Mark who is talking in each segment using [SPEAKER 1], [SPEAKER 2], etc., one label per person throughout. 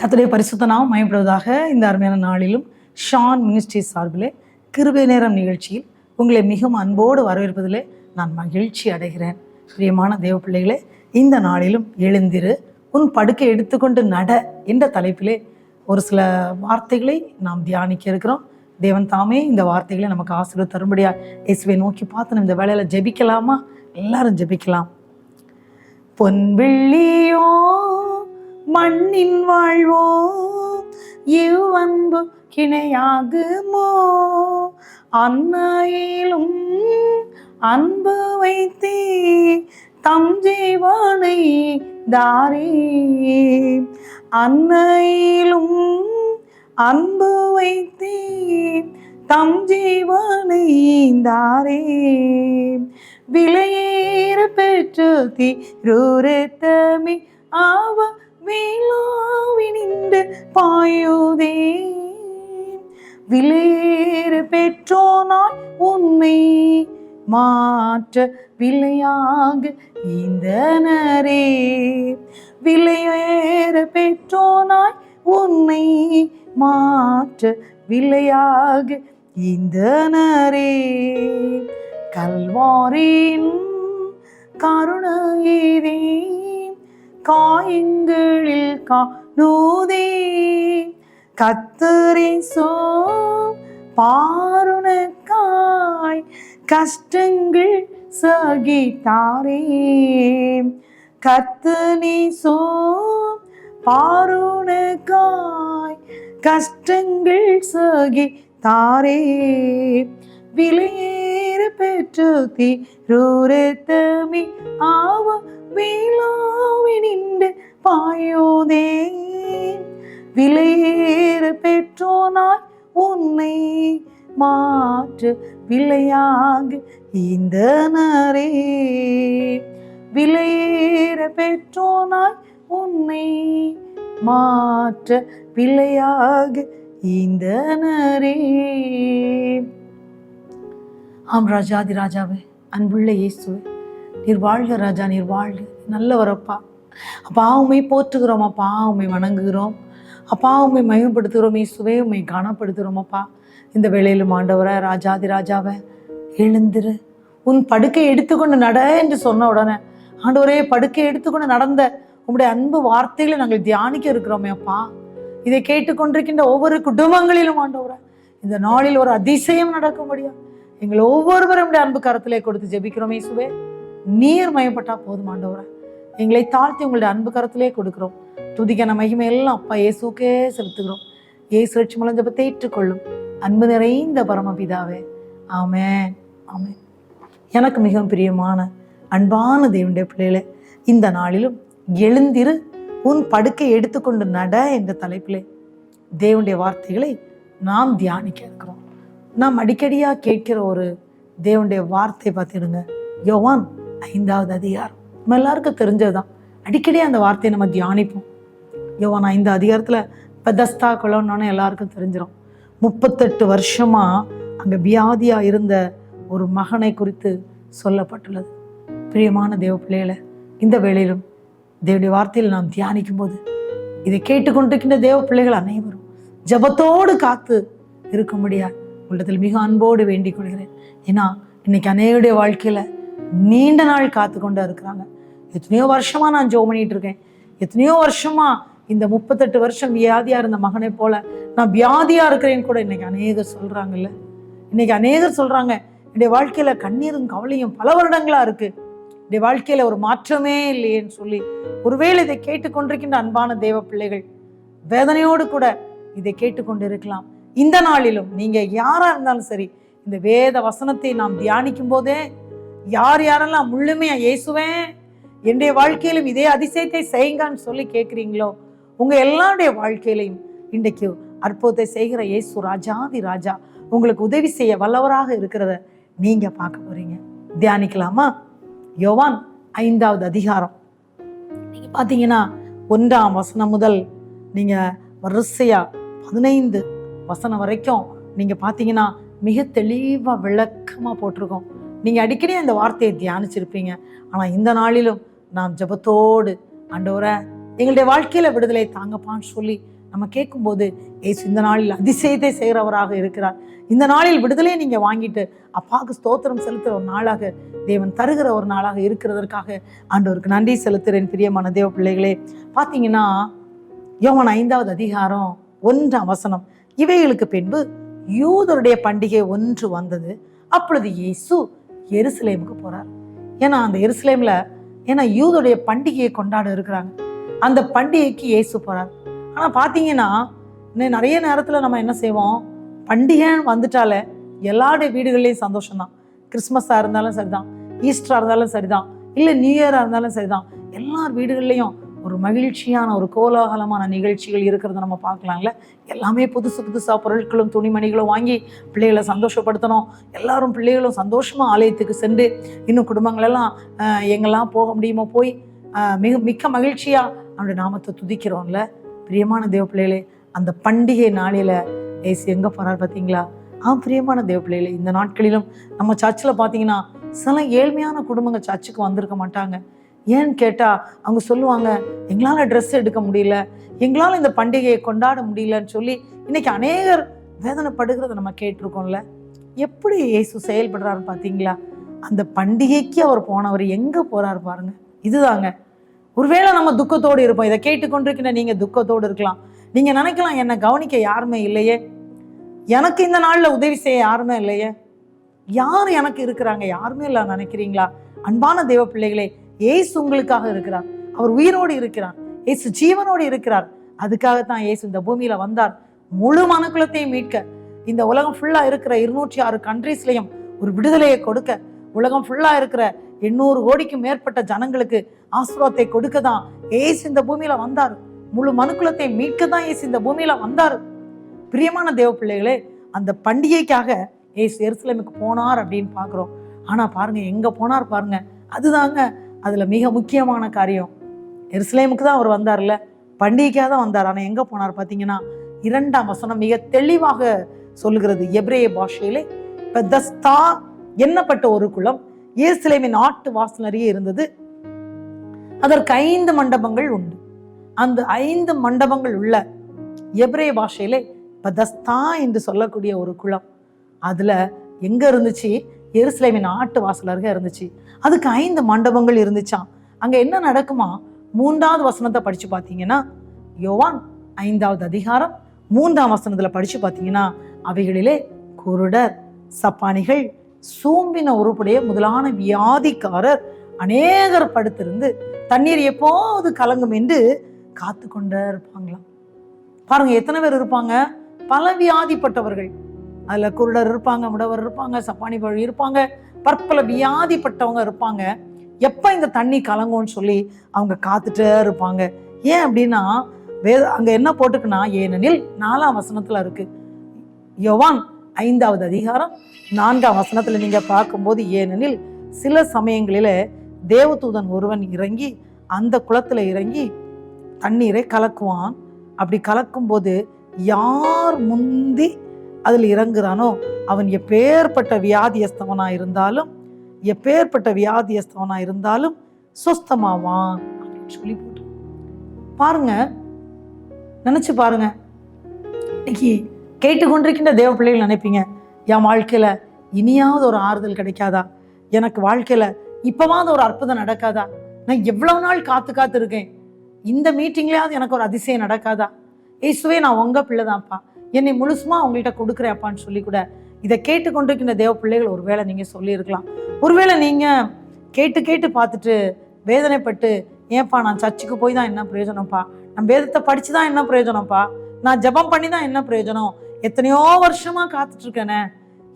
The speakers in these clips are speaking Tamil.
[SPEAKER 1] கர்த்தருடைய பரிசுத்த நாமம் மகிமைப்படுவதாக. இந்த அருமையான நாளிலும் ஷான் மினிஸ்ட்ரி சார்பிலே கிருபை நேரம் நிகழ்ச்சியில் உங்களை மிகவும் அன்போடு வரவேற்பதிலே நான் மகிழ்ச்சி அடைகிறேன். பிரியமான தேவ பிள்ளைகளே, இந்த நாளிலும் எழுந்திரு, உன் படுக்கை எடுத்துக்கொண்டு நட என்ற தலைப்பிலே ஒரு சில வார்த்தைகளை நாம் தியானிக்க இருக்கிறோம். தேவன் தாமே இந்த வார்த்தைகளை நமக்கு ஆசீர்வாதம் தரும்படியா இயேசுவை நோக்கி பார்த்து நம்ம இந்த வேலையில் ஜெபிக்கலாமா? எல்லாரும் ஜெபிக்கலாம். பொன்வெள்ளியோ மண்ணின் வாழ்வோ இவ்வன்பு கிணையாகுமோ, அன்னையிலும் அன்பு வைத்தே தம் ஜீவனை தாரே, அன்னையிலும் அன்பு வைத்தே தம் ஜீவனை தாரே, விலையேற பெற்று தீரூரத்தமி ஆவ வேளாவினின்று பாயுதே, விலையேற பெற்றோனாய் உன்னை மாற்ற விலையாக இந்தனரே, விலையேற பெற்றோனாய் உன்னை மாற்ற விலையாக இந்தனரே, கல்வாரின் கருணையதே காயங்களில் காணோதே, கர்த்தரின் பாருணக்காய் கஷ்டங்கள் சகித்தாரே, கர்த்தனி பாருணக்காய் கஷ்டங்கள் சகித்தாரே, விலையேற பெற்று தீரூரத்தமி ஆவ வேளாவினின்று பாயோதே, விலையேற பெற்றோனாய் உன்னை மாற்ற விலையாக இந்தனரே, விலையேற பெற்றோனாய் உன்னை மாற்ற விலையாக இந்தனரே. ஆம் ராஜாதி ராஜாவே, அன்புள்ள இயேசுவே, நீர் வாழ்க ராஜா, நீர் வாழ்க, நல்லவரப்பா. அப்பா உண்மை போற்றுகிறோம், அப்பா உண்மை வணங்குகிறோம், அப்பா உண்மை மகிமைப்படுத்துகிறோம், இயேசுவே உண்மை கனப்படுத்துகிறோம். அப்பா இந்த வேளையிலும் ஆண்டவரை ராஜாதி ராஜாவை எழுந்திரு, உன் படுக்கை எடுத்துக்கொண்டு நட என்று சொன்ன உடனே ஆண்டவரே படுக்கை எடுத்துக்கொண்டு நடந்த உங்களுடைய அன்பு வார்த்தைகளை நாங்கள் தியானிக்க இருக்கிறோமே அப்பா. இதை கேட்டுக்கொண்டிருக்கின்ற ஒவ்வொரு குடும்பங்களிலும் ஆண்டவரை இந்த நாளில் ஒரு அதிசயம் நடக்க முடியும். எங்கள் ஒவ்வொருவரும் அன்பு கரத்திலே கொடுத்து ஜெபிக்கிறோம் இயேசுவே. நீர் மயப்பட்டா போதும் ஆண்டவரை, எங்களை தாழ்த்தி உங்களுடைய அன்பு கரத்திலே கொடுக்கிறோம். துதிக்கான மகிமை எல்லாம் அப்பா இயேசுக்கே செலுத்துகிறோம். இயேசு ரட்சி மூலம் ஜெபத்தை ஏற்றுக்கொள்ளும் அன்பு நிறைந்த பரமபிதாவே, ஆமென் ஆமென். எனக்கு மிகவும் பிரியமான அன்பான தேவனுடைய பிள்ளைகளே, இந்த நாளிலும் எழுந்திரு, உன் படுக்கை எடுத்துக்கொண்டு நட என்ற தலைப்பிலே தேவனுடைய வார்த்தைகளை நாம் தியானிக்க இருக்கிறோம். நாம் அடிக்கடியாக கேட்கிற ஒரு தேவனுடைய வார்த்தை பார்த்துடுங்க, யோவான் 5வது அதிகாரம். நம்ம எல்லாருக்கும் தெரிஞ்சதுதான், அடிக்கடி அந்த வார்த்தையை நம்ம தியானிப்போம். யோவான் 5 அதிகாரத்தில் பெதஸ்தா குளம்னு எல்லாருக்கும் தெரிஞ்சிடும். 38 வருஷமா அங்கே வியாதியாக இருந்த ஒரு மகனை குறித்து சொல்லப்பட்டுள்ளது. பிரியமான தேவ பிள்ளைகளை, இந்த வேளையிலும் தேவனுடைய வார்த்தையில் நாம் தியானிக்கும் போது இதை கேட்டுக்கொண்டிருக்கின்ற தேவ பிள்ளைகள் அனைவரும் ஜபத்தோடு காத்து இருக்க முடியாது உள்ளத்தில் மிக அன்போடு வேண்டிக் கொள்கிறேன். ஏன்னா இன்னைக்கு அநேகருடைய வாழ்க்கையில நீண்ட நாள் காத்து கொண்டு இருக்கிறாங்க. எத்தனையோ வருஷமா நான் ஜெபம் பண்ணிட்டு இருக்கேன், எத்தனையோ வருஷமா இந்த 38 வருஷம் வியாதியா இருந்த மகனை போல நான் வியாதியா இருக்கிறேன்னு கூட இன்னைக்கு அநேகர் சொல்றாங்கல்ல. இன்னைக்கு அநேகர் சொல்றாங்க, என்னுடைய வாழ்க்கையில கண்ணீரும் கவலையும் பல வருடங்களா இருக்கு, என்னுடைய வாழ்க்கையில ஒரு மாற்றமே இல்லையேன்னு சொல்லி ஒருவேளை இதை கேட்டுக்கொண்டிருக்கின்ற அன்பான தேவ பிள்ளைகள் வேதனையோடு கூட இதை கேட்டுக்கொண்டு இருக்கலாம். இந்த நாளிலும் நீங்க யாரா இருந்தாலும் சரி, இந்த வேத வசனத்தை நாம் தியானிக்கும் போதே யார் யாரெல்லாம் முழுமையா இயேசுவே என்னுடைய வாழ்க்கையிலும் இதே அதிசயத்தை செய்யுங்கன்னு சொல்லி கேட்குறீங்களோ, உங்க எல்லாருடைய வாழ்க்கையிலையும் இன்றைக்கு அற்புதத்தை செய்கிற இயேசு ராஜாதி ராஜா உங்களுக்கு உதவி செய்ய வல்லவராக இருக்கிறத நீங்க பார்க்க போறீங்க. தியானிக்கலாமா? யோவான் 5வது அதிகாரம் நீங்க பார்த்தீங்கன்னா 1ஆம் வசனம் முதல் நீங்க வரிசையா 15 வசனம் வரைக்கும் நீங்க பார்த்தீங்கன்னா மிக தெளிவா விளக்கமா போட்டிருக்கோம். நீங்க அடிக்கடி அந்த வார்த்தையை தியானிச்சிருப்பீங்க. ஆனா இந்த நாளிலும் நாம் ஜெபத்தோடு ஆண்டவரே எங்களுடைய வாழ்க்கையில விடுதலை தாங்கப்பான்னு சொல்லி நம்ம கேட்கும்போது ஏசு இந்த நாளில் அதிசயத்தை செய்கிறவராக இருக்கிறார். இந்த நாளில் விடுதலையை நீங்கள் வாங்கிட்டு அப்பாவுக்கு ஸ்தோத்திரம் செலுத்துகிற ஒரு நாளாக தேவன் தருகிற ஒரு நாளாக இருக்கிறதற்காக ஆண்டவருக்கு நன்றி செலுத்துகிறேன். பிரியமான தேவ பிள்ளைகளே, பார்த்தீங்கன்னா யோவான் 5வது அதிகாரம் 1ஆம் வசனம், இவைகளுக்கு பின்பு யூதருடைய பண்டிகை ஒன்று வந்தது, அப்பொழுது இயேசு எருசலேமுக்கு போறார். ஏன்னா அந்த எருசலேம்ல யூதருடைய பண்டிகையை கொண்டாட இருக்கிறாங்க. அந்த பண்டிகைக்கு இயேசு போறார். ஆனா பாத்தீங்கன்னா நிறைய நேரத்துல நம்ம என்ன செய்வோம், பண்டிகை வந்துட்டாலே எல்லாருடைய வீடுகள்லையும் சந்தோஷம்தான். கிறிஸ்மஸா இருந்தாலும் சரிதான், ஈஸ்டரா இருந்தாலும் சரிதான், இல்லை நியூ இயரா இருந்தாலும் சரிதான், எல்லார் வீடுகள்லையும் ஒரு மகிழ்ச்சியான ஒரு கோலாகலமான நிகழ்ச்சிகள் இருக்கிறத நம்ம பார்க்கலாம்ல. எல்லாமே புதுசாக பொருட்களும் துணிமணிகளும் வாங்கி பிள்ளைகளை சந்தோஷப்படுத்தணும். எல்லாரும் பிள்ளைகளும் சந்தோஷமாக ஆலயத்துக்கு சென்று இன்னும் குடும்பங்களெல்லாம் எங்கெல்லாம் போக முடியுமோ போய் மிக்க மகிழ்ச்சியாக நம்முடைய நாமத்தை துதிக்கிறோம்ல. பிரியமான தேவ பிள்ளைகளே, அந்த பண்டிகை நாளில் ஏசு எங்கே போகிறார் பார்த்தீங்களா? பிரியமான தேவ பிள்ளைகளே, இந்த நாட்களிலும் நம்ம சர்ச்சில் பார்த்தீங்கன்னா சில ஏழ்மையான குடும்பங்கள் சர்ச்சுக்கு வந்திருக்க மாட்டாங்க. ஏன்னு கேட்டால் அவங்க சொல்லுவாங்க, எங்களால் ட்ரெஸ் எடுக்க முடியல, எங்களால் இந்த பண்டிகையை கொண்டாட முடியலன்னு சொல்லி இன்னைக்கு அநேகர் வேதனைப்படுகிறத நம்ம கேட்டிருக்கோம்ல. எப்படி இயேசு செயல்படுறாருன்னு பார்த்தீங்களா? அந்த பண்டிகைக்கு அவர் போனவர் எங்கே போகிறாரு பாருங்க. இதுதாங்க. ஒருவேளை நம்ம துக்கத்தோடு இருப்போம். இதை கேட்டுக்கொண்டிருக்கிற நீங்கள் துக்கத்தோடு இருக்கலாம். நீங்கள் நினைக்கலாம், என்னை கவனிக்க யாருமே இல்லையே, எனக்கு இந்த நாளில் உதவி செய்ய யாருமே இல்லையே, யார் எனக்கு இருக்கிறாங்க, யாருமே இல்லை நினைக்கிறீங்களா? அன்பான தேவ பிள்ளைகளே, ஏசு உங்களுக்காக இருக்கிறார். அவர் உயிரோடு இருக்கிறார். ஏசு ஜீவனோடு இருக்கிறார். அதுக்காகத்தான் ஏசு இந்த பூமியில வந்தார், முழு மனுக்குலத்தையும் மீட்க. இந்த உலகம் ஃபுல்லா இருக்கிற 206 கண்ட்ரீஸ்லையும் ஒரு விடுதலையை கொடுக்க, உலகம் ஃபுல்லா இருக்கிற 800 கோடிக்கும் மேற்பட்ட ஜனங்களுக்கு ஆசீர்வாதத்தை கொடுக்க தான் ஏசு இந்த பூமியில வந்தார். முழு மனுக்குலத்தை மீட்க தான் ஏசு இந்த பூமியில வந்தார். பிரியமான தேவ பிள்ளைகளே, அந்த பண்டிகைக்காக ஏசு எருசலேமுக்கு போனார் அப்படின்னு பாக்குறோம். ஆனா பாருங்க, எங்க போனார் பாருங்க. அதுதாங்க அதுல மிக முக்கியமான காரியம். எருசலேமுக்கு தான் அவர் வந்தார்ல, பண்டிகைக்காக தான் வந்தார். ஆனா எங்க போனார் பார்த்தீங்கன்னா 2ஆம் வசனம் மிக தெளிவாக சொல்லுகிறது. எபிரேய பாஷையிலே பெத்தஸ்தா எண்ணப்பட்ட ஒரு குளம் எருசலேமின் ஆட்டு வாசல் அருகே இருந்தது. அதற்கு 5 மண்டபங்கள் உண்டு. அந்த 5 மண்டபங்கள் உள்ள எபிரேய பாஷையிலே பெத்தஸ்தா என்று சொல்லக்கூடிய ஒரு குளம் அதுல எங்க இருந்துச்சு? எருசலேமின் ஆட்டு வாசல் அருகே இருந்துச்சு. அதுக்கு 5 மண்டபங்கள் இருந்துச்சாம். அங்க என்ன நடக்குமா? 3வது வசனத்தை படிச்சு பார்த்தீங்கன்னா, யோவான் 5வது அதிகாரம் 3ஆம் வசனத்துல படிச்சு பார்த்தீங்கன்னா, அவைகளிலே குருடர், சப்பானிகள், சூம்பின உருப்புடைய முதலான வியாதிக்காரர் அநேகர் படுத்திருந்து தண்ணீர் எப்போது கலங்கும் என்று காத்து கொண்டே இருப்பாங்களாம். பாருங்க, எத்தனை பேர் இருப்பாங்க? பல வியாதிப்பட்டவர்கள். அதுல குருடர் இருப்பாங்க, முடவர் இருப்பாங்க, சப்பானி பழி இருப்பாங்க, பற்பல வியாதிப்பட்டவங்க இருப்பாங்க. எப்ப இந்த தண்ணி கலங்கும்னு சொல்லி அவங்க காத்துட்டே இருப்பாங்க. ஏன் அப்படின்னா அங்க என்ன போட்டுக்குன்னா, ஏனெனில் 4ஆம் வசனத்துல இருக்கு. யோவான் 5வது அதிகாரம் 4ஆம் வசனத்துல நீங்க பார்க்கும்போது, ஏனெனில் சில சமயங்களில தேவதூதன் ஒருவன் இறங்கி அந்த குளத்துல இறங்கி தண்ணீரை கலக்குவான். அப்படி கலக்கும் போது யார் முந்தி அதில் இறங்குறானோ அவன் எப்பேற்பட்ட வியாதியஸ்தவனா இருந்தாலும் சொஸ்தமாவான் அப்படின்னு சொல்லி போட்டு பாருங்க. நினைச்சு பாருங்க, இன்னைக்கு கேட்டுக்கொண்டிருக்கின்ற தேவ பிள்ளைகள் நினைப்பீங்க, என் வாழ்க்கையில இனியாவது ஒரு ஆறுதல் கிடைக்காதா? எனக்கு வாழ்க்கையில இப்பவாவது ஒரு அற்புதம் நடக்காதா? நான் எவ்வளவு நாள் காத்து இருக்கேன், இந்த மீட்டிங்லயாவது எனக்கு ஒரு அதிசயம் நடக்காதா? இயேசுவே, நான் உங்க பிள்ளைதான்ப்பா, என்னை முழுசுமா உங்கள்கிட்ட கொடுக்குறேன் அப்பான்னு சொல்லி கூட இதை கேட்டுக்கொண்டிருக்கின்ற தேவ பிள்ளைகள் ஒருவேளை நீங்க சொல்லியிருக்கலாம். ஒருவேளை நீங்க கேட்டு பார்த்துட்டு வேதனைப்பட்டு, ஏன்ப்பா நான் சர்ச்சுக்கு போய் தான் என்ன பிரயோஜனம்ப்பா, நான் வேதத்தை படிச்சு தான் என்ன பிரயோஜனம்ப்பா, நான் ஜெபம் பண்ணி தான் என்ன பிரயோஜனம், எத்தனையோ வருஷமா காத்துட்டு இருக்கேனே,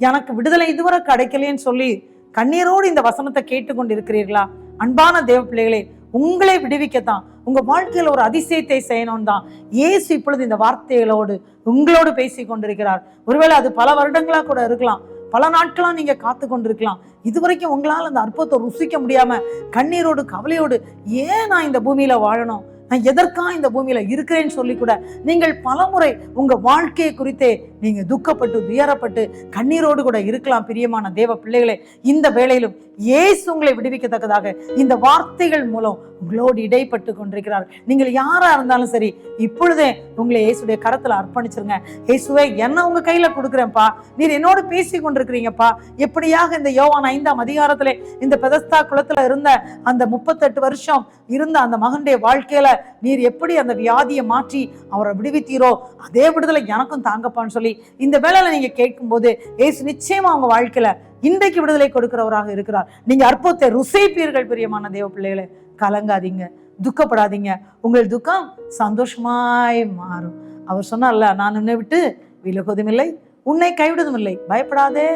[SPEAKER 1] எனக்கு விடுதலை இதுவரை கிடைக்கலேன்னு சொல்லி கண்ணீரோடு இந்த வசனத்தை கேட்டுக்கொண்டு இருக்கிறீர்களா? அன்பான தேவ பிள்ளைகளே, உங்களை விடுவிக்கத்தான், உங்க வாழ்க்கையில ஒரு அதிசயத்தை செய்யணும் தான் இயேசு இப்பொழுது இந்த வார்த்தைகளோடு உங்களோடு பேசி கொண்டிருக்கிறார். ஒருவேளை அது பல வருடங்களா கூட இருக்கலாம், பல நாட்களா நீங்க காத்து கொண்டிருக்கலாம். இதுவரைக்கும் உங்களால் அந்த அற்புதத்தை ருசிக்க முடியாம கண்ணீரோடு கவலையோடு, ஏன் நான் இந்த பூமியில வாழணும், நான் எதற்கா இந்த பூமியில இருக்கிறேன்னு சொல்லி கூட நீங்கள் பலமுறை உங்க வாழ்க்கையை குறித்தே நீங்க துக்கப்பட்டு துயரப்பட்டு கண்ணீரோடு கூட இருக்கலாம். பிரியமான தேவ பிள்ளைகளே, இந்த வேளையிலும் இயேசு உங்களை விடுவிக்கத்தக்கதாக இந்த வார்த்தைகள் மூலம் உங்களோடு இடைப்பட்டு கொண்டிருக்கிறார். நீங்கள் யாரா இருந்தாலும் சரி, இப்பொழுதே உங்களை இயேசுடைய கரத்துல அர்ப்பணிச்சிருங்க. இயேசுவே, என்ன உங்க கையில கொடுக்குறேன்ப்பா, நீர் என்னோடு பேசி கொண்டிருக்கிறீங்கப்பா. எப்படியாக இந்த யோவான் 5ஆம் அதிகாரத்திலே இந்த பெதஸ்தா குளத்துல இருந்த அந்த 38 வருஷம் இருந்த அந்த மகனுடைய வாழ்க்கையில நீர் எப்படி அந்த வியாதியை மாற்றி அவரை விடுவித்தீரோ, அதே விடுதலை எனக்கும் தாங்கப்பான்னு சொல்லி இந்த வேளையில நீங்க கேட்கும் போது இயேசு நிச்சயமா அவங்க வாழ்க்கையில இன்றைக்கு விடுதலை கொடுக்கிறவராக இருக்கிறார். நீங்க அற்புதத்தை ருசிப்பீர்கள். பிரியமான தேவ பிள்ளைகளே, கலங்காதீங்க, துக்கப்படாதீங்க. உங்கள் துக்கம் சந்தோஷமாய் மாறும். அவர் சொன்னார்ல, நான் உன்னை விட்டு விலகுவதும் இல்லை, உன்னை கைவிடுவதும் இல்லை, பயப்படாதே,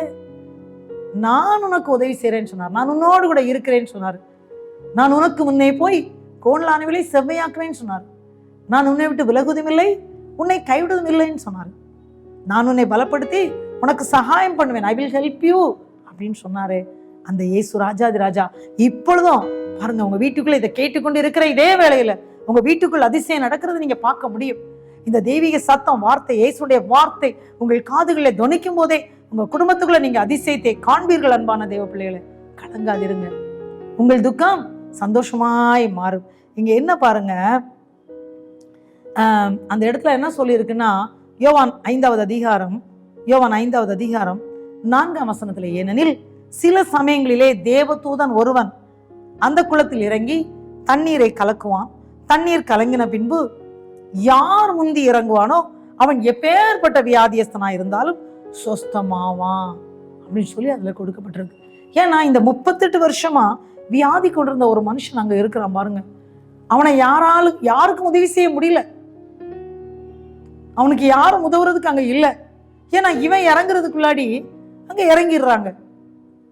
[SPEAKER 1] நான் உனக்கு உதவி செய்றேன்னு சொன்னார். நான் உன்னோடு கூட இருக்கிறேன்னு சொன்னார். நான் உனக்கு முன்னே போய் கோணலானவிலை செவ்வையாக்குவேன்னு சொன்னார். நான் உன்னை விட்டு விலகுவதும் இல்லை, உன்னை கைவிடுவதும் இல்லைன்னு சொன்னார். நான் உன்னை பலப்படுத்தி உனக்கு சகாயம் பண்ணுவேன், ஐ வில் ஹெல்ப் யூ அப்படின்னு சொன்னாரு. அந்த இயேசு ராஜாதி ராஜா இப்பொழுதும் பாருங்க, உங்க வீட்டுக்குள்ள இதை கேட்டுக்கொண்டு இருக்கிற இதே வேளையில உங்க வீட்டுக்குள்ள அதிசயம் நடக்கிறது நீங்க பார்க்க முடியும். இந்த தெய்வீக சத்தம், வார்த்தை, இயேசுடைய வார்த்தை உங்கள் காதுகளை தொனிக்கும் போதே உங்க குடும்பத்துக்குள்ள நீங்க அதிசயத்தை காண்பீர்கள். அன்பான தேவ பிள்ளைகளை, கலங்காதிருங்க, உங்கள் துக்கம் சந்தோஷமாய் மாறும். இங்க என்ன பாருங்க, அந்த இடத்துல என்ன சொல்லி இருக்குன்னா, யோவான் 5ஆவது அதிகாரம் 4ஆம் வசனத்துல, ஏனெனில் சில சமயங்களிலே தேவதூதன் ஒருவன் அந்த குளத்தில் இறங்கி தண்ணீரை கலக்குவான். தண்ணீர் கலங்கின பின்பு யார் முந்தி இறங்குவானோ அவன் எப்பேற்பட்ட வியாதியஸ்தனா இருந்தாலும் சொஸ்தமாவான் அப்படின்னு சொல்லி அதுல கொடுக்கப்பட்டிருக்கு. ஏன்னா இந்த 38 வருஷமா வியாதி கொண்டிருந்த ஒரு மனுஷன் அங்க இருக்கிறான் பாருங்க. அவனை யாருக்கும் உதவி செய்ய முடியல, அவனுக்கு யாரும் உதவுறதுக்கு அங்க இல்லை. ஏன்னா இவன் இறங்குறதுக்குள்ளாடி அங்க இறங்கிடுறாங்க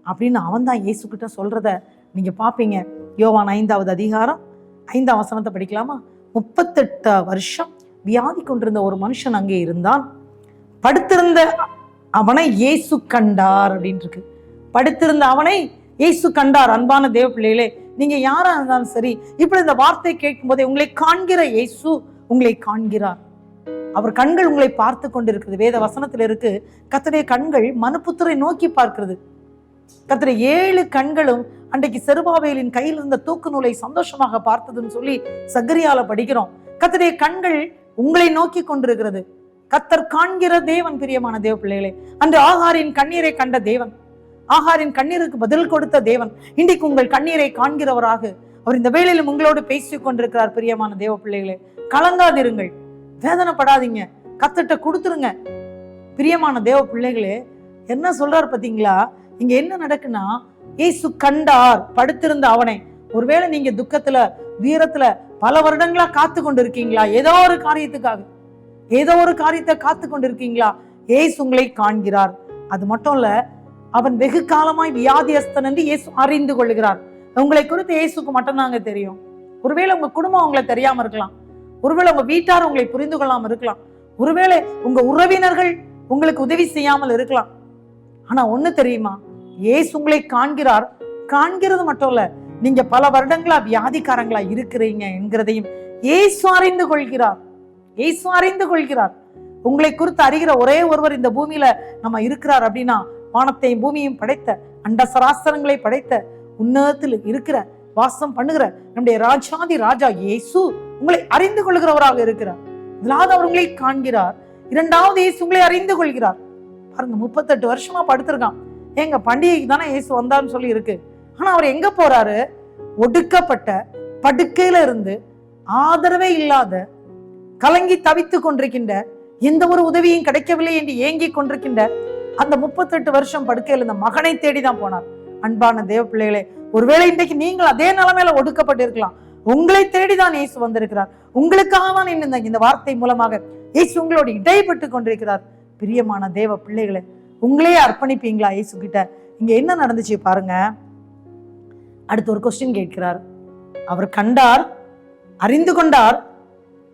[SPEAKER 1] அப்படின்னு அவன் தான் இயேசு கிட்ட சொல்றத நீங்க பாப்பீங்க. யோவான் 5ஆவது அதிகாரம் 5ஆம் வசனத்தை படிக்கலாமா? 38 வருஷம் வியாதி கொண்டிருந்த ஒரு மனுஷன் அங்கே இருந்தான். படுத்திருந்த அவனை இயேசு கண்டார் அப்படின்னு இருக்கு. படுத்திருந்த அவனை இயேசு கண்டார். அன்பான தேவ பிள்ளைகளே, நீங்க யாரா இருந்தாலும் சரி, இப்படி இந்த வார்த்தை கேட்கும் போதே உங்களை காண்கிற இயேசு உங்களை காண்கிறார். அவர் கண்கள் உங்களை பார்த்து கொண்டிருக்கிறது. வேத வசனத்துல இருக்கு, கர்த்தருடைய கண்கள் மனுபுத்திரை நோக்கி பார்க்கிறது. கர்த்தருடைய 7 கண்களும் அன்றைக்கு செருபாபேலின் கையில் இருந்த தூக்கு நூலை சந்தோஷமாக பார்த்ததுன்னு சொல்லி சகரியால படிக்கிறோம். கர்த்தருடைய கண்கள் உங்களை நோக்கி கொண்டிருக்கிறது. கர்த்தர் காண்கிற தேவன். பிரியமான தேவ பிள்ளைகளே, அன்று ஆகாரின் கண்ணீரை கண்ட தேவன், ஆகாரின் கண்ணீருக்கு பதில் கொடுத்த தேவன் இன்றைக்கு உங்கள் கண்ணீரை காண்கிறவராக அவர் இந்த வேளையிலும் உங்களோடு பேசிக் கொண்டிருக்கிறார். பிரியமான தேவ பிள்ளைகளே, கலங்காதிருங்கள், வேதனைப்படாதீங்க, கர்த்தர்ட்ட கொடுத்துருங்க. பிரியமான தேவ பிள்ளைகளே, என்ன சொல்றாரு பாத்தீங்களா? இங்க என்ன நடக்குன்னா, இயேசு கண்டார் படுத்திருந்த அவனை. ஒருவேளை நீங்க துக்கத்துல வீரத்துல பல வருடங்களா காத்து கொண்டு இருக்கீங்களா? ஏதோ ஒரு காரியத்தை காத்து கொண்டு இருக்கீங்களா? இயேசு உங்களை காண்கிறார். அது மட்டும் இல்ல, அவன் வெகு காலமாய் வியாதியஸ்தன் என்று இயேசு அறிந்து கொள்கிறார். உங்களை குறித்து இயேசுக்கு மட்டும்தாங்க தெரியும். ஒருவேளை உங்க குடும்பம் உங்களை தெரியாம இருக்கலாம், ஒருவேளை உங்க வீட்டார் உங்களை புரிந்து கொள்ளாம இருக்கலாம், ஒருவேளை உங்க உறவினர்கள் உங்களுக்கு உதவி செய்யாமல் இருக்கலாம். ஆனா ஒண்ணு தெரியுமா? இயேசு உங்களை காண்கிறார். காண்கிறது மட்டும் இல்ல, நீங்க பல வருடங்களா வியாதிக்காரங்களா இருக்கிறீங்க என்கிறதையும் இயேசு அறிந்து கொள்கிறார். இயேசு அறிந்து கொள்கிறார். உங்களை குறித்து அறிகிற ஒரே ஒருவர் இந்த பூமியில நம்ம இருக்கிறார் அப்படின்னா, வானத்தையும் பூமியையும் படைத்த, அண்ட சராசரங்களை படைத்த, உன்னதத்தில் இருக்கிற, வாசம் பண்ணுகிற நம்முடைய ராஜாதி ராஜா இயேசு உங்களை அறிந்து கொள்கிறவராக இருக்கிறார். முதலாவது அவர் உங்களை காண்கிறார், இரண்டாவது இயேசு உங்களை அறிந்து கொள்கிறார். பாருங்க, 38 வருஷமா படுத்திருக்கான். எங்க பண்டிகைக்கு தானே இயேசு வந்தான்னு சொல்லி இருக்கு. ஆனா அவர் எங்க போறாரு? ஒடுக்கப்பட்ட படுக்கையில இருந்து, ஆதரவே இல்லாத, கலங்கி தவித்து கொண்டிருக்கின்ற, எந்த ஒரு உதவியும் கிடைக்கவில்லை என்று ஏங்கி கொண்டிருக்கின்ற அந்த 38 வருஷம் படுக்கையில் இந்த மகனை தேடிதான் போனார். அன்பான தேவ பிள்ளைகளே, ஒருவேளை இன்றைக்கு நீங்கள் அதே நிலைமையில ஒடுக்கப்பட்டு இருக்கலாம். உங்களை தேடிதான் இயேசு வந்திருக்கிறார். உங்களுக்காக தான் இந்த வார்த்தை மூலமாக இயேசு உங்களோடு இடைப்பட்டு கொண்டிருக்கிறார். பிரியமான தேவ பிள்ளைகளே, உங்களே அர்ப்பணிப்பீங்களா இயேசு கிட்ட? இங்க என்ன நடந்துச்சு பாருங்க. அடுத்து ஒரு கொஸ்டின் கேட்கிறார். அவர் கண்டார், அறிந்து கொண்டார்.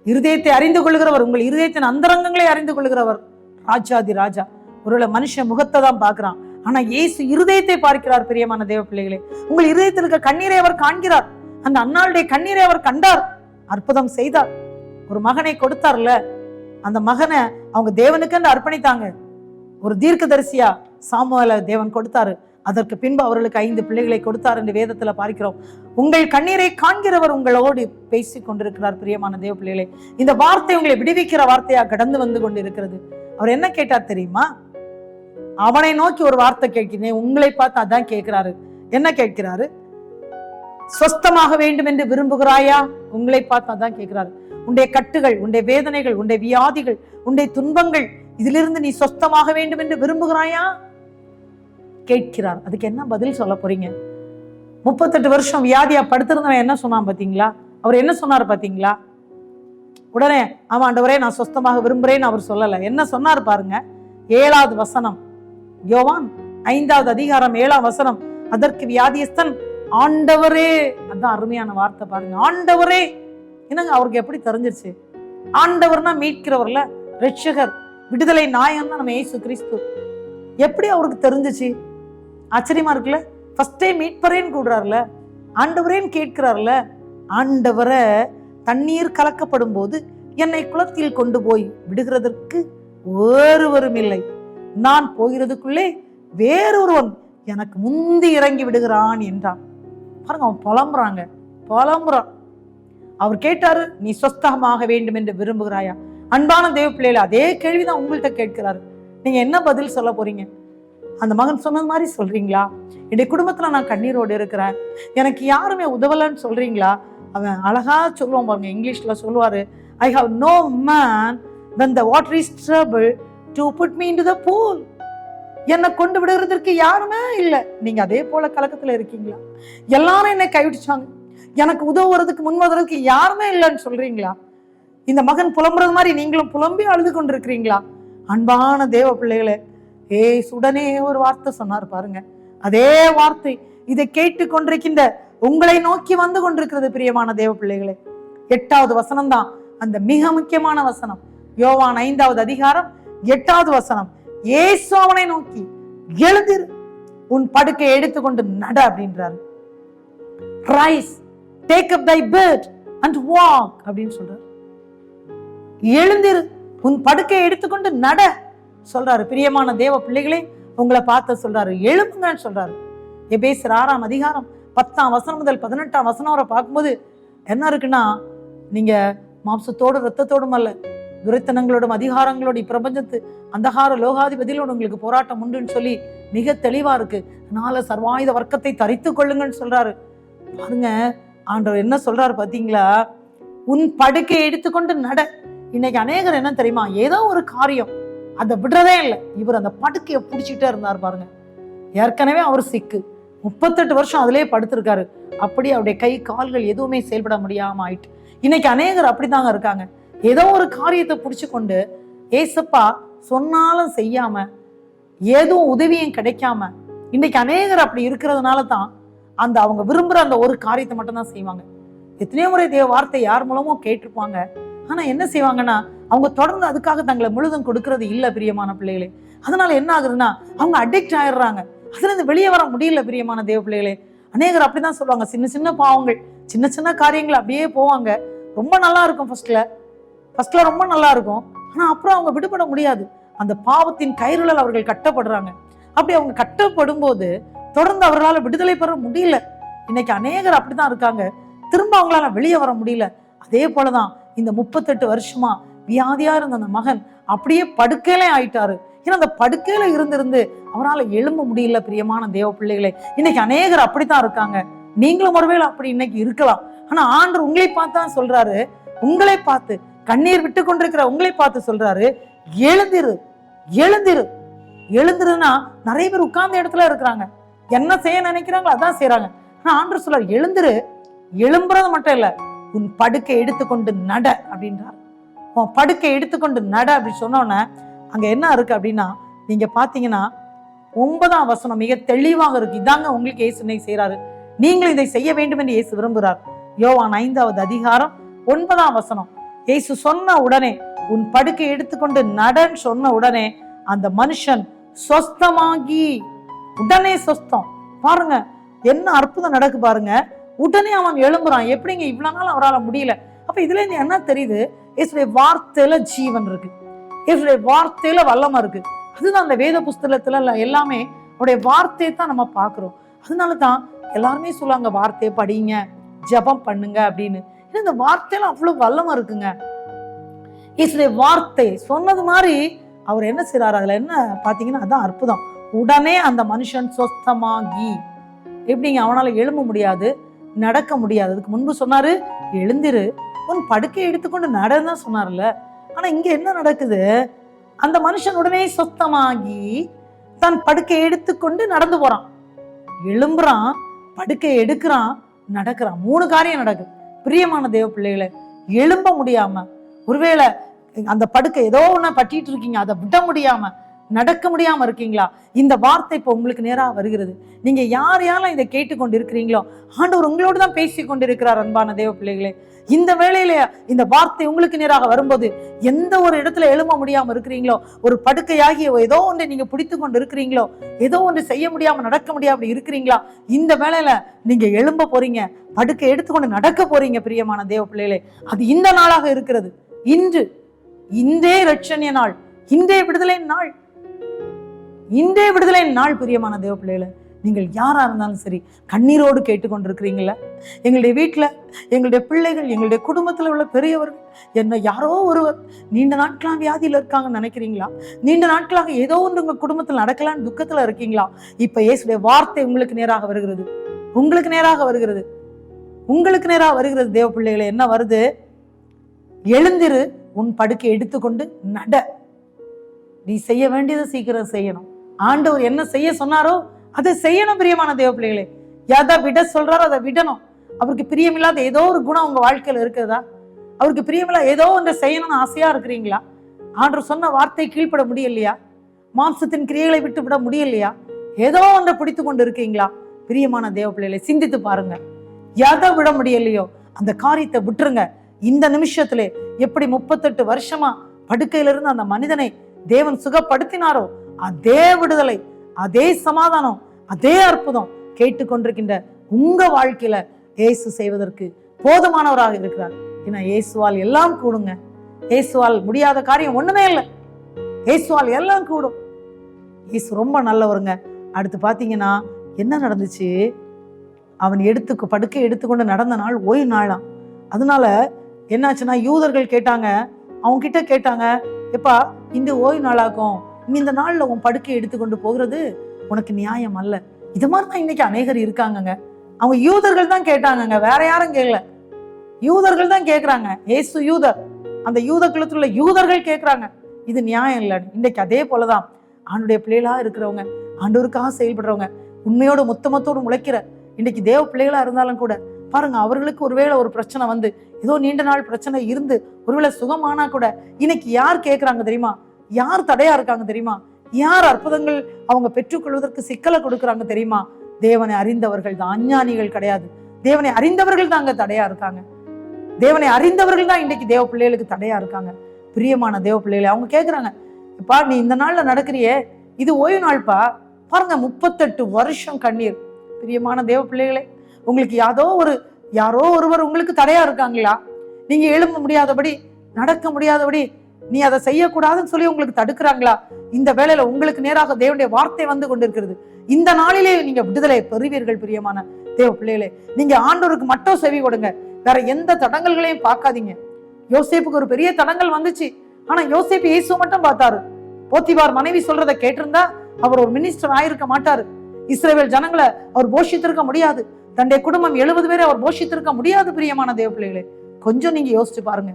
[SPEAKER 1] இருதயத்தை அறிந்து கொள்கிறவர், உங்கள் இருதயத்தின் அந்தரங்கங்களை அறிந்து கொள்கிறவர் ராஜாதி ராஜா. ஒருவேளை மனுஷன் முகத்தை தான் பார்க்கிறான், ஆனா இயேசு இருதயத்தை பார்க்கிறார். பிரியமான தேவ பிள்ளைகளே, உங்கள் இருதயத்தில் இருக்க கண்ணீரை அவர் காண்கிறார். அந்த அன்னாளுடைய கண்ணீரை அவர் கண்டார், அற்புதம் செய்தார். ஒரு மகனை கொடுத்தார்ல, அந்த மகனை அவங்க தேவனுக்கு அர்ப்பணித்தாங்க. ஒரு தீர்க்கதரிசியா சாமுவேலை தேவன் கொடுத்தாரு. அதற்கு பின்பு அவர்களுக்கு 5 பிள்ளைகளை கொடுத்தார் என்று வேதத்துல பார்க்கிறோம். உங்கள் கண்ணீரை காண்கிறவர் உங்களோடு பேசிக் கொண்டிருக்கிறார். பிரியமான தேவ பிள்ளைகளே, இந்த வார்த்தை உங்களை விடுவிக்கிற வார்த்தையா கடந்து வந்து கொண்டிருக்கிறது. அவர் என்ன கேட்டார் தெரியுமா? அவனை நோக்கி ஒரு வார்த்தை கேட்கிறேன், உங்களை பார்த்து அதான் கேட்கிறாரு. என்ன கேட்கிறாரு? சொஸ்தமாக வேண்டும் என்று விரும்புகிறாயா? உங்களை பார்த்து அதான் கேட்கிறாரு. உன்னுடைய கட்டுகள், உன்னுடைய வேதனைகள், உன்னுடைய வியாதிகள், உன்னுடைய துன்பங்கள், இதிலிருந்து நீ சொஸ்தமாக வேண்டும் என்று விரும்புகிறாயா கேட்கிறார். அதுக்கு என்ன பதில் சொல்ல போறீங்க? 38 வருஷம் வியாதியா படுத்திருந்தவன் என்ன சொன்னான் பாத்தீங்களா? அவர் என்ன சொன்னார் பாத்தீங்களா? உடனே ஆமா ஆண்டவரே நான் சொஸ்தமாக விரும்புறேன்னு அவர் சொல்லல. என்ன சொன்னார் பாருங்க, 7வது வசனம், யோவான் 5வது அதிகாரம் 7ஆம் வசனம். அதற்கு வியாதியஸ்தன் ஆண்டவரே, அதான் அருமையான வார்த்தை பாருங்க, ஆண்டவரே. என்னங்க அவருக்கு எப்படி தெரிஞ்சிருச்சு? ஆண்டவர்னா மீட்கிறவர்ல, ரட்சகர், விடுதலை நாயகம் தான் நம்ம இயேசு கிறிஸ்து. எப்படி அவருக்கு தெரிஞ்சிச்சு? ஆச்சரியமா இருக்குல்ல. ஃபர்ஸ்ட் டைம் மீட்பரேன்னு கூடுறாருல, ஆண்டவரேன்னு கேட்கிறாருல. ஆண்டவரை தண்ணீர் கலக்கப்படும் போது என்னை குளத்தில் கொண்டு போய் விடுகிறதற்கு ஒருவரும் இல்லை, நான் போகிறதுக்குள்ளே வேறொருவன் எனக்கு முந்தி இறங்கி விடுகிறான் என்றான். பாருங்க, அவன் புலம்புறான். அவர் கேட்டாரு, நீ சொஸ்தமாக வேண்டும் என்று விரும்புகிறாயா? அன்பான தேவ பிள்ளைகள, அதே கேள்விதான் உங்கள்கிட்ட கேட்கிறாரு. நீங்க என்ன பதில் சொல்ல போறீங்க? அந்த மகன் சொன்னது மாதிரி சொல்றீங்களா? என்னுடைய குடும்பத்துல நான் கண்ணீரோடு இருக்கிறேன், எனக்கு யாருமே உதவலன்னு சொல்றீங்களா? அவன் அழகா சொல்லுவான் பாருங்க, இங்கிலீஷ்ல சொல்லுவாரு, I have no man when the water is troubled to put me into the pool. என்னை கொண்டு விடுறதுக்கு யாருமே இல்லை. நீங்க அதே போல கலக்கத்துல இருக்கீங்களா? எல்லாரும் என்னை கைவிட்டுச்சாங்க, எனக்கு உதவுறதுக்கு முன் வர்றதுக்கு யாருமே இல்லைன்னு சொல்றீங்களா? இந்த மகன் புலம்புறது மாதிரி நீங்களும் புலம்பி அழுது கொண்டிருக்கிறீங்களா? அன்பான தேவ பிள்ளைகளே, உடனே ஒரு வார்த்தை சொன்னார் பாருங்க. அதே வார்த்தை இதை கேட்டு கொண்டிருக்கின்ற உங்களை நோக்கி வந்து கொண்டிருக்கிறது. பிரியமான தேவ பிள்ளைகளே, 8வது வசனம் தான் அந்த மிக முக்கியமான வசனம். யோவான் 5வது அதிகாரம் 8வது வசனம். இயேசு அவனை நோக்கி, எழுந்திரு, உன் படுக்கையை எடுத்துக்கொண்டு நட அப்படின்றாரு. Rise, take up thy bed and walk அப்படின்னு சொல்றாரு. எழுந்திரு, உன் படுக்கையை எடுத்துக்கொண்டு நட சொல்றாரு. பிரியமான தேவ பிள்ளைகளே, உங்களை பார்த்து சொல்றாரு, எழுப்புங்கன்னு சொல்றாரு. எபேசியர் 6ஆம் அதிகாரம் 10ஆம் வசனம் முதல் 18ஆம் வசனம் வரை பார்க்கும்போது என்ன இருக்குன்னா, நீங்க மாம்சத்தோடு ரத்தத்தோடும் அல்ல, துரைத்தனங்களோடும் அதிகாரங்களோடு இப்பிரபஞ்சத்து அந்தகார லோகாதிபதிகளோடு உங்களுக்கு போராட்டம் உண்டுன்னு சொல்லி மிக தெளிவா இருக்கு. அதனால சர்வாயுத வர்க்கத்தை தரித்து கொள்ளுங்கன்னு சொல்றாரு. பாருங்க, ஆண்டவர் என்ன சொல்றாரு பாத்தீங்களா? உன் படுக்கையை எடுத்துக்கொண்டு நட. இன்னைக்கு அநேகர் என்ன தெரியுமா, ஏதோ ஒரு காரியம் அதை விடுறதே இல்லை. இவர் அந்த படுக்கையை பிடிச்சிட்டே இருந்தார் பாருங்க. ஏற்கனவே அவர் சிக்கு, 38 வருஷம் அதிலே படுத்திருக்காரு. அப்படி அவருடைய கை கால்கள் எதுவுமே செயல்பட முடியாம ஆயிட்டு. இன்னைக்கு அநேகர் அப்படித்தாங்க இருக்காங்க. ஏதோ ஒரு காரியத்தை பிடிச்சு கொண்டு ஏசப்பா சொன்னாலும் செய்யாம, எதுவும் உதவியும் கிடைக்காம, இன்னைக்கு அநேகர் அப்படி இருக்கிறதுனால தான் அந்த அவங்க விரும்புற அந்த ஒரு காரியத்தை மட்டும்தான் செய்வாங்க. எத்தனையோ முறை தேவ வார்த்தை யார் மூலமோ கேட்டிருப்பாங்க. ஆனா என்ன செய்வாங்கன்னா, அவங்க தொடர்ந்து அதுக்காக தங்களை முழுதும் கொடுக்கறது இல்லை. பிரியமான பிள்ளைகளே, அதனால என்ன ஆகுதுன்னா, அவங்க அடிக்ட் ஆயிடுறாங்க. அதுல இருந்து வெளியே வர முடியல. பிரியமான தேவ பிள்ளைகளே, அநேகர் அப்படிதான் சொல்லுவாங்க. சின்ன சின்ன பாவங்கள், சின்ன சின்ன காரியங்கள் அப்படியே போவாங்க. ரொம்ப நல்லா இருக்கும், ஃபர்ஸ்ட்ல ரொம்ப நல்லா இருக்கும். ஆனா அப்புறம் அவங்க விடுபட முடியாது. அந்த பாவத்தின் கயிறுகள் அவர்கள் கட்டப்படுறாங்க. அப்படி அவங்க கட்டப்படும் போது தொடர்ந்து அவர்களால் விடுதலை பெற முடியல. இன்னைக்கு அநேகர் அப்படிதான் இருக்காங்க. திரும்ப அவங்களால வெளியே வர முடியல. அதே போலதான் இந்த 38 வருஷமா வியாதியா இருந்த அந்த மகன் அப்படியே படுக்கையிலே ஆயிட்டாரு. ஏன்னா அந்த படுக்கையில இருந்து அவரால் எழும்ப முடியல. பிரியமான தேவ பிள்ளைகளே, இன்னைக்கு அநேகர் அப்படித்தான் இருக்காங்க. நீங்களும் ஒருவேளை அப்படி இன்னைக்கு இருக்கலாம். ஆனா ஆண்டவர் உங்களை பார்த்தா சொல்றாரு, உங்களை பார்த்து கண்ணீர் விட்டு கொண்டிருக்கிற உங்களை பார்த்து சொல்றாரு, எழுந்திரு, எழுந்திரு. எழுந்திருன்னா நிறைய பேர் உட்கார்ந்த இடத்துல இருக்கிறாங்க, என்ன செய்ய நினைக்கிறாங்களோ அதான் செய்யறாங்க. ஆனா ஆண்டவர் சொல்றாரு, எழுந்திரு. எழும்புறது மட்டும் இல்ல, உன் படுக்கை எடுத்துக்கொண்டு நட அப்படின்றார். உன் படுக்கை எடுத்துக்கொண்டு நட அப்படி சொன்னோன்னே அங்க என்ன இருக்கு அப்படின்னா, நீங்க பாத்தீங்கன்னா 9ஆம் வசனம் மிக தெளிவாக இருக்கு. இதாங்க உங்களுக்கு இயேசு இன்னைக்கு செய்யறாரு. நீங்களும் இதை செய்ய வேண்டும் என்று இயேசு விரும்புகிறார். யோவான் 5வது அதிகாரம் 9ஆம் வசனம். இயேசு சொன்ன உடனே, உன் படுக்கை எடுத்துக்கொண்டு நடன்னு சொன்ன உடனே அந்த மனுஷன் சொஸ்தமாகி, உடனே சொஸ்தம். பாருங்க என்ன அற்புதம் நடக்கு பாருங்க. உடனே அவன் எழும்புறான். எப்படிங்க இவ்வளவு நாள் அவரால் முடியல? அப்ப இதுல இருந்து என்ன தெரியுது? இயேசுடைய வார்த்தையில ஜீவன் இருக்கு, இயேசுடைய வார்த்தையில வல்லமை இருக்கு. அதுதான் அந்த வேத புஸ்தகத்துல எல்லாமே அவருடைய வார்த்தையை தான் நம்ம பார்க்கிறோம். அதனால தான் எல்லாருமே சொல்லுவாங்க வார்த்தையை படிங்க, ஜெபம் பண்ணுங்க அப்படின்னு. இந்த வார்த்தையெல்லாம் அவ்வளவு வல்லமா இருக்குங்க. இயேசுடைய வார்த்தை சொன்னது மாதிரி அவர் என்ன செய்றாரு, அதுல என்ன பாத்தீங்கன்னா அதான் அற்புதம். உடனே அந்த மனுஷன் சொஸ்தமாகி, எப்படிங்க அவனால எழும்ப முடியாது, நடக்க முடியாது. அதுக்கு முன்பு சொன்னாரு எழுந்திரு, உன் படுக்கையை எடுத்துக்கொண்டு நடந்தான் சொன்னார்ல. ஆனா இங்க என்ன நடக்குது, அந்த மனுஷன் உடனே சொஸ்தமாகி தன் படுக்கையை எடுத்துக்கொண்டு நடந்து போறான், எழும்புறான், படுக்கையை எடுக்கிறான், நடக்கிறான். 3 காரியம் நடக்குது. பிரியமான தேவ பிள்ளைகளை, எழும்ப முடியாம, ஒருவேளை அந்த படுக்கை ஏதோ ஒண்ணு பட்டிட்டு இருக்கீங்க, அதை விட முடியாம, நடக்க முடியாம இருக்கீங்களா, இந்த வார்த்தை இப்போ உங்களுக்கு நேராக வருகிறது. நீங்க யார் யாரெல்லாம் இதை கேட்டுக்கொண்டு இருக்கிறீங்களோ ஆண்டவர் உங்களோடு தான் பேசி கொண்டிருக்கிறார். அன்பான தேவ பிள்ளைகளே, இந்த வேளையில இந்த வார்த்தை உங்களுக்கு நேராக வரும்போது, எந்த ஒரு இடத்துல எழும்ப முடியாம இருக்கிறீங்களோ, ஒரு படுக்கையாகிய ஏதோ ஒன்றை நீங்க பிடித்து கொண்டு இருக்கிறீங்களோ, ஏதோ ஒன்று செய்ய முடியாம நடக்க முடியாம இருக்கிறீங்களா, இந்த வேளையில நீங்க எழும்ப போறீங்க, படுக்கை எடுத்துக்கொண்டு நடக்க போறீங்க. பிரியமான தேவ பிள்ளைகளே, அது இந்த நாளாக இருக்கிறது. இன்று இன்றே இரட்சணிய நாள், இன்றே விடுதலை நாள், இன்றே விடுதலை நாள். பிரியமான தேவ பிள்ளைகளே, நீங்கள் யாரா இருந்தாலும் சரி, கண்ணீரோடு கேட்டுக்கொண்டிருக்கிறீங்களா, எங்களுடைய வீட்டுல எங்களுடைய பிள்ளைகள், எங்களுடைய குடும்பத்துல உள்ள பெரியவர்கள், என்ன யாரோ ஒருவர் நீண்ட நாட்களாக வியாதியில இருக்காங்கன்னு நினைக்கிறீங்களா, நீண்ட நாட்களாக ஏதோ ஒன்று உங்க குடும்பத்தில் நடக்கலான்னு துக்கத்துல இருக்கீங்களா, இப்ப இயேசுடைய வார்த்தை உங்களுக்கு நேராக வருகிறது, உங்களுக்கு நேராக வருகிறது, உங்களுக்கு நேராக வருகிறது. தேவ பிள்ளைகளை, என்ன வருது, எழுந்திரு, உன் படுக்கை எடுத்துக்கொண்டு நட. நீ செய்ய வேண்டியதை சீக்கிரம் செய்யணும். ஆண்டவர் என்ன செய்ய சொன்னாரோ அதை செய்யணும். பிரியமான தேவ பிள்ளைகளே, எதை விட சொல்றாரோ அதை விடணும். அவருக்கு பிரியமில்லாத ஏதோ ஒரு குணம் உங்க வாழ்க்கையில இருக்கிறதா, அவருக்கு பிரியமில்லாத ஏதோ ஒன்றை செய்யணும்னு ஆசையா இருக்கிறீங்களா, ஆண்டவர் சொன்ன வார்த்தை கீழ்ப்பட முடியலையா, மாம்சத்தின் கிரியைகளை விட்டு விட முடியலையா, ஏதோ ஒன்றை பிடித்து கொண்டு இருக்கீங்களா? பிரியமான தேவ பிள்ளைகளை, சிந்தித்து பாருங்க. எதை விட முடியலையோ அந்த காரியத்தை விட்டுருங்க. இந்த நிமிஷத்திலே எப்படி 38 வருஷமா படுக்கையிலிருந்து அந்த மனிதனை தேவன் சுகப்படுத்தினாரோ, அதே விடுதலை, அதே சமாதானம், அதே அற்புதம் கேட்டுக்கொண்டிருக்கின்ற உங்க வாழ்க்கையில இயேசு செய்வதற்கு போதுமானவராக இருக்கிறார். ஏன்னா இயேசுவால் எல்லாம் கூடுங்க. இயேசுவால் முடியாத காரியம் ஒண்ணுமே இல்லை. இயேசுவால் எல்லாம் கூடும். இயேசு ரொம்ப நல்லவருங்க. அடுத்து பாத்தீங்கன்னா என்ன நடந்துச்சு, அவன் படுக்கை எடுத்துக்கொண்டு நடந்த நாள் ஓய்வு நாளாம். அதனால என்னாச்சுன்னா யூதர்கள் கேட்டாங்க, அவங்க கிட்ட கேட்டாங்க, எப்பா இந்த ஓய்வு நாளாகும், இந்த நாள்ல உன் படுக்கை எடுத்துக்கொண்டு போகிறது உனக்கு நியாயம் அல்ல. இது மாதிரிதான் இன்னைக்கு அநேகர் இருக்காங்கங்க. அவங்க யூதர்கள் தான் கேட்டாங்கங்க, வேற யாரும் கேட்கல. யூதர்கள் தான் கேட்கறாங்க. ஏசு யூதர், அந்த யூத குலத்துல யூதர்கள் கேட்கறாங்க, இது நியாயம் இல்லைன்னு. இன்னைக்கு அதே போலதான் ஆண்டுடைய பிள்ளைகளா இருக்கிறவங்க, ஆண்டவருக்காக செயல்படுறவங்க, உண்மையோட மொத்தமத்தோடு உழைக்கிற இன்னைக்கு தேவ பிள்ளைகளா இருந்தாலும் கூட பாருங்க, அவர்களுக்கு ஒருவேளை ஒரு பிரச்சனை வந்து, ஏதோ நீண்ட நாள் பிரச்சனை இருந்து ஒருவேளை சுகமானா கூட இன்னைக்கு யார் கேட்கறாங்க தெரியுமா, யார் தடையா இருக்காங்க தெரியுமா, யார் அற்புதங்கள் அவங்க பெற்றுக்கொள்வதற்கு சிக்கலை கொடுக்குறாங்க தெரியுமா? தேவனை அறிந்தவர்கள் தான், அஞ்ஞானிகள் கிடையாது. தேவனை அறிந்தவர்கள் தான் அங்க தடையா இருக்காங்க. தேவனை அறிந்தவர்கள் தான் இன்னைக்கு தேவ பிள்ளைகளுக்கு தடையா இருக்காங்க. பிரியமான தேவ பிள்ளைகளை, அவங்க கேட்கறாங்க, இப்பா நீ இந்த நாள்ல நடக்கிறியே, இது ஓய்வு நாள்பா. பாருங்க, 38 வருஷம் கண்ணீர். பிரியமான தேவ பிள்ளைகளே, உங்களுக்கு யாரோ ஒருவர் உங்களுக்கு தடையா இருக்காங்களா, நீங்க எழும்ப முடியாதபடி, நடக்க முடியாதபடி, நீ அதை செய்யக்கூடாதுன்னு சொல்லி உங்களுக்கு தடுக்கிறாங்களா? இந்த வேளையில உங்களுக்கு நேராக தேவனுடைய வார்த்தை வந்து கொண்டிருக்கிறது. இந்த நாளிலே நீங்க விடுதலை பெறுவீர்கள். பிரியமான தேவ பிள்ளைகளே, நீங்க ஆண்டவருக்கு மட்டும் செவி கொடுங்க, வேற எந்த தடங்கல்களையும் பார்க்காதீங்க. யோசேப்புக்கு ஒரு பெரிய தடங்கல் வந்துச்சு, ஆனா யோசேப்பு இயேசு மட்டும் பார்த்தாரு. போத்திபார் மனைவி சொல்றதை கேட்டிருந்தா அவர் ஒரு மினிஸ்டர் ஆயிருக்க மாட்டாரு. இஸ்ரவேல் ஜனங்களை அவர் போஷித்திருக்க முடியாது. தன்னுடைய குடும்பம் 70 பேரை அவர் போஷித்திருக்க முடியாது. பிரியமான தேவ பிள்ளைகளே, கொஞ்சம் நீங்க யோசிச்சு பாருங்க.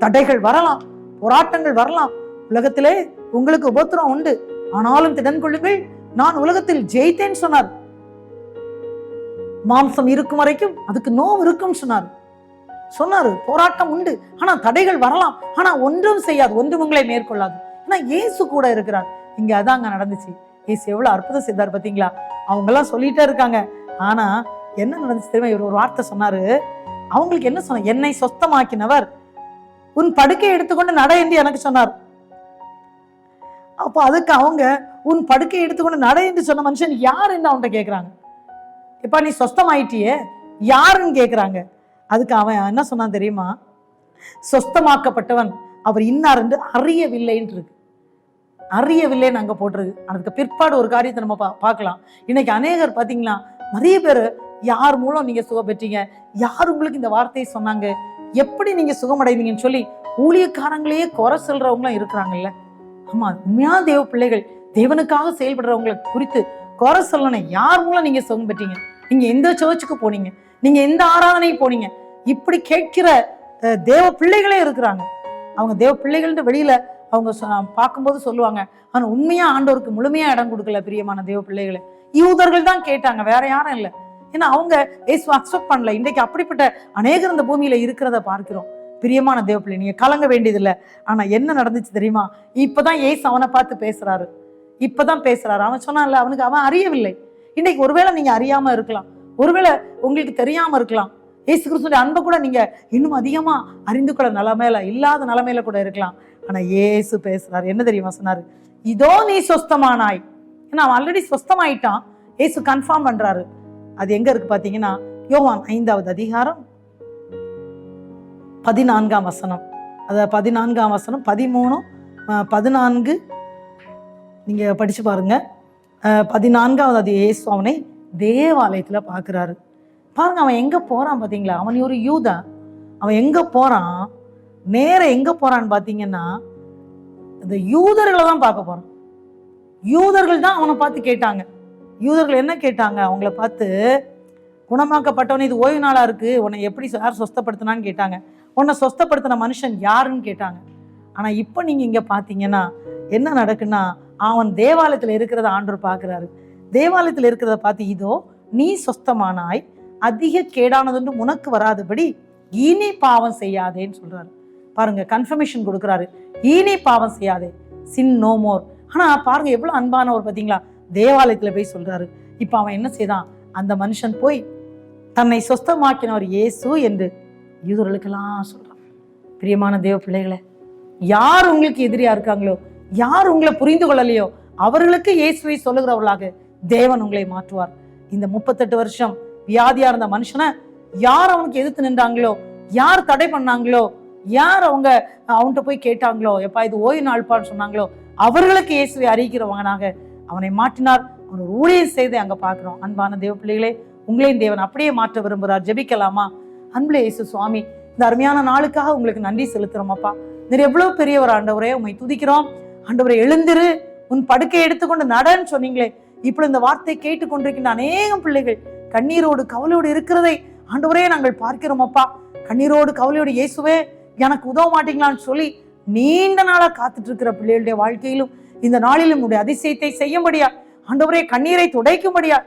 [SPEAKER 1] தடைகள் வரலாம், போராட்டங்கள் வரலாம், உலகத்திலே உங்களுக்கு உபத்திரம் உண்டு, ஆனாலும் திடன் கொள்ளுங்கள், நான் உலகத்தில் ஜெயித்தேன்னு சொன்னார். மாம்சம் இருக்கும் வரைக்கும் அதுக்கு நோவு இருக்கும் சொன்னாரு. போராட்டம் உண்டு, ஆனா தடைகள் வரலாம், ஆனா ஒன்றும் செய்யாது, ஒன்றும் உங்களை மேற்கொள்ளாது. ஆனா இயேசு கூட இருக்கிறார். இங்க அதாங்க நடந்துச்சு. இயேசு எவ்வளவு அற்புதம் செய்தார் பாத்தீங்களா? அவங்க எல்லாம் சொல்லிட்டே இருக்காங்க, ஆனா என்ன நடந்துச்சு தெரியுமா? இவர் ஒரு வார்த்தை சொன்னாரு. அவங்களுக்கு என்ன சொன்ன, என்னை சொஸ்தமாக்கினவர் உன் படுக்கையை எடுத்துக்கொண்டு நட என்று எனக்கு சொன்னார். அப்ப அதுக்கு அவங்க உன் படுக்கையை எடுத்துக்கொண்டு நட என்று சொன்ன மனுஷன் யார் என்று அவன்கிட்ட கேட்கிறாங்க. இப்ப நீ சொஸ்தமாயிட்டியே, யாருன்னு கேட்கிறாங்க. அதுக்கு அவன் என்ன சொன்னான் தெரியுமா? சொஸ்தமாக்கப்பட்டவன் அவர் இன்னார் என்று அறியவில்லைன்னு இருக்கு. அறியவில்லைன்னு அங்கே போட்டிருக்கு. அதுக்கு பிற்பாடு ஒரு காரியத்தை நம்ம பார்க்கலாம். இன்னைக்கு அநேகர் பார்த்தீங்களா, நிறைய பேர் யார் மூலம் நீங்க சுகம் பெற்றீங்க, யார் உங்களுக்கு இந்த வார்த்தையை சொன்னாங்க, எப்படி நீங்க சுகமடைந்தீங்கன்னு சொல்லி ஊழியக்காரங்களையே குறை சொல்றவங்களும் இருக்கிறாங்கல்ல. ஆமா, உண்மையான தேவ பிள்ளைகள், தேவனுக்காக செயல்படுறவங்களை குறித்து குறை சொல்லணும். யார் மூலம் நீங்க சுகம் பெற்றீங்க, நீங்க எந்த சர்ச்சுக்கு போனீங்க, நீங்க எந்த ஆராதனை போனீங்க, இப்படி கேட்கிற தேவ பிள்ளைகளே இருக்கிறாங்க. அவங்க தேவ பிள்ளைகள்னு வெளியில அவங்க பார்க்கும்போது சொல்லுவாங்க, ஆனா உண்மையா ஆண்டவருக்கு முழுமையா இடம் கொடுக்கல. பிரியமான தேவ பிள்ளைகளை யூதர்கள் தான் கேட்டாங்க, வேற யாரும் இல்லை. ஏன்னா அவங்க இயேசுவை அக்செப்ட் பண்ணல. இன்றைக்கு அப்படிப்பட்ட அநேகர் இந்த பூமியில இருக்கிறத பார்க்கிறோம். பிரியமான தேவ பிள்ளை, நீங்க கலங்க வேண்டியதில்லை. ஆனா என்ன நடந்துச்சு தெரியுமா? இப்பதான் இயேசு அவனை பார்த்து பேசுறாரு. இப்பதான் பேசுறாரு. அவன் சொன்னான்ல, அவன் அறியவில்லை. இன்னைக்கு ஒருவேளை நீங்க அறியாம இருக்கலாம், ஒருவேளை உங்களுக்கு தெரியாம இருக்கலாம். இயேசு கிறிஸ்துவின் அன்பை கூட நீங்க இன்னும் அதிகமா அறிந்து கொள்ள நிலைமையில இல்லாத நிலைமையில கூட இருக்கலாம். ஆனா இயேசு பேசுறாரு. என்ன தெரியுமா சொன்னாரு? இதோ நீ சொஸ்தமானாய். ஏன்னா அவன் ஆல்ரெடி சொஸ்தமாயிட்டான். இயேசு கன்ஃபார்ம் பண்றாரு. அது எங்க இருக்கு பாத்தீங்கன்னா, யோவான் 5வது அதிகாரம் 14ஆம் வசனம். அத 14ஆம் வசனம் 13 14 நீங்க படிச்சு பாருங்க. 14வது இயேசு அவனை தேவாலயத்துல பாக்குறாரு. பாருங்க, அவன் எங்க போறான் பாத்தீங்களா? அவன் ஒரு யூதன். அவன் எங்க போறான்? நேர எங்க போறான்னு பாத்தீங்கன்னா, இந்த யூதர்களை தான் பார்க்க போறான். யூதர்கள் தான் அவனை பார்த்து கேட்டாங்க. யூதர்கள் என்ன கேட்டாங்க? அவங்கள பார்த்து, குணமாக்கப்பட்டவன் இது ஓய்வு நாளா இருக்கு, உன்னை எப்படி யார் சொஸ்தப்படுத்தினான்னு கேட்டாங்க. உன்னை சொஸ்தப்படுத்தின மனுஷன் யாருன்னு கேட்டாங்க. ஆனா இப்ப நீங்க இங்க பாத்தீங்கன்னா என்ன நடக்குன்னா, அவன் தேவாலயத்துல இருக்கிறத ஆண்டவர் பார்க்கிறாரு. தேவாலயத்துல இருக்கிறத பார்த்து, இதோ நீ சொஸ்தமானாய், அதிக கேடானதுன்னு உனக்கு வராதபடி இனி பாவம் செய்யாதேன்னு சொல்றாரு. பாருங்க, கன்ஃபர்மேஷன் கொடுக்குறாரு. இனி பாவம் செய்யாதே, சின் நோ மோர். ஆனா பாருங்க எவ்வளவு அன்பானவர் பாத்தீங்களா, தேவாலயத்துல போய் சொல்றாரு. இப்ப அவன் என்ன செய்தான்? அந்த மனுஷன் போய் தன்னை சொஸ்தமாக்கினவர் இயேசு என்று யூதர்களுக்கெல்லாம் சொல்றான். பிரியமான தேவ பிள்ளைகளை, யார் உங்களுக்கு எதிரியா இருக்காங்களோ, யார் உங்களை புரிந்து கொள்ளலையோ, அவர்களுக்கு இயேசுவை சொல்லுகிறவர்களாக தேவன் உங்களை மாற்றுவார். இந்த 38 வருஷம் வியாதியா இருந்த மனுஷனை யார் அவனுக்கு எதிர்த்து நின்றாங்களோ, யார் தடை பண்ணாங்களோ, யார் அவன்கிட்ட போய் கேட்டாங்களோ, எப்பா இது ஓய்வு நாள்பான்னு சொன்னாங்களோ, அவர்களுக்கு இயேசுவை அறிவிக்கிறவங்கனாக அவனை மாற்றினார். அவன் ஒரு ஊழியம் செய்து அங்க பாக்குறோம். அன்பான தேவ பிள்ளைகளே, உங்களையும் தேவன் அப்படியே மாற்ற விரும்புகிறார். ஜெபிக்கலாமா? அன்புலே இயேசு சுவாமி, இந்த அருமையான நாளுக்காக உங்களுக்கு நன்றி செலுத்துறோம். அப்பா, நீர் எவ்வளவு பெரியவர் ஆண்டவரே, உண்மை துதிக்கிறோம். ஆண்டவரை, எழுந்திரு, உன் படுக்கை எடுத்துக்கொண்டு நடன்னு சொன்னீங்களே. இப்படி இந்த வார்த்தை கேட்டுக்கொண்டிருக்கின்ற அநேகம் பிள்ளைகள் கண்ணீரோடு கவலையோடு இருக்கிறதை ஆண்டவரே நாங்கள் பார்க்கிறோம். அப்பா, கண்ணீரோடு கவலையோடு இயேசுவே எனக்கு உதவ மாட்டீங்களான்னு சொல்லி நீண்ட நாளா காத்துட்டு இருக்கிற பிள்ளைகளுடைய வாழ்க்கையிலும் இந்த நாளிலும் உடைய அதிசயத்தை செய்யும்படியா, ஆண்டவரே கண்ணீரை துடைக்கும்படியா,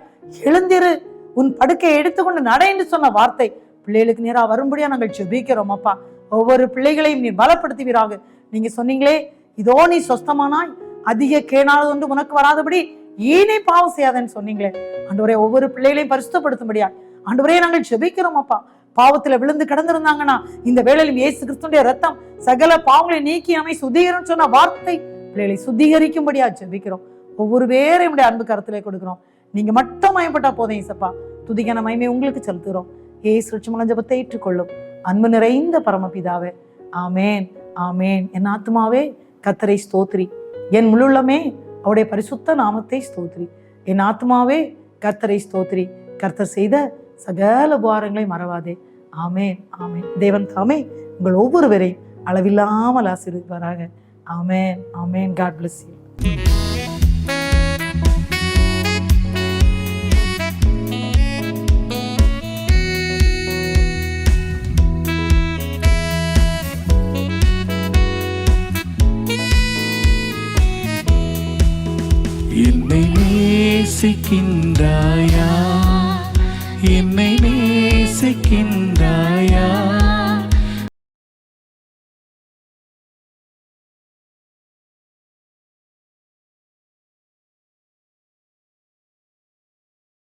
[SPEAKER 1] எழுந்திரு, உன் படுக்கையை எடுத்துக்கொண்டு நட என்று சொன்ன வார்த்தை பிள்ளைகளுக்கு நேரா வரும்படியா நாங்கள் ஜெபிக்கிறோம். அப்பா, ஒவ்வொரு பிள்ளைகளையும் நீ பலப்படுத்துவீராக. நீங்க சொன்னீங்களே, இதோ நீ சொஸ்தமானாய், அதிக கேடானது ஒன்று உனக்கு வராதபடி ஈனே பாவம் செய்யாதன்னு சொன்னீங்களே. ஆண்டவரே, ஒவ்வொரு பிள்ளைகளையும் பரிசுத்தப்படுத்தும்படியா ஆண்டவரே நாங்கள் ஜெபிக்கிறோம். அப்பா, பாவத்துல விழுந்து கிடந்திருந்தாங்கன்னா இந்த வேளையிலும் இயேசு கிறிஸ்துடைய ரத்தம் சகல பாவங்களை நீக்கி நம்மை சுத்திகரின்னு சொன்ன வார்த்தை பிள்ளைகளை சுத்திகரிக்கும்படியா ஜெபிக்கிறோம். ஒவ்வொரு பேரையும் அன்பு கருத்திலே கொடுக்கிறோம். நீங்க மட்டும் மயப்பட்டா போதும் இயேசப்பா. துதிக்கான மகிமை உங்களுக்கு செலுத்துகிறோம். இயேசு ரட்சகமான ஜெபத்தை ஏற்றுக்கொள்ளும் அன்பு நிறைந்த பரமபிதாவே, ஆமேன், ஆமேன். என் ஆத்துமாவே கர்த்தரை ஸ்தோத்திரி, என் முழுள்ளமே அவருடைய பரிசுத்த நாமத்தை ஸ்தோத்திரி. என் ஆத்துமாவே கர்த்தரை ஸ்தோத்திரி, கர்த்தர் செய்த சகல உபகாரங்களை மறவாதே. ஆமேன், ஆமேன். தேவன் தாமே உங்கள் ஒவ்வொருவரையும் அளவில்லாமல் ஆசீர்வதிப்பாராக. ஆமேன், ஆமேன். God bless you.
[SPEAKER 2] என்னை நேசிக்கின்றாயா, என்னை நேசிக்கின்றாயா,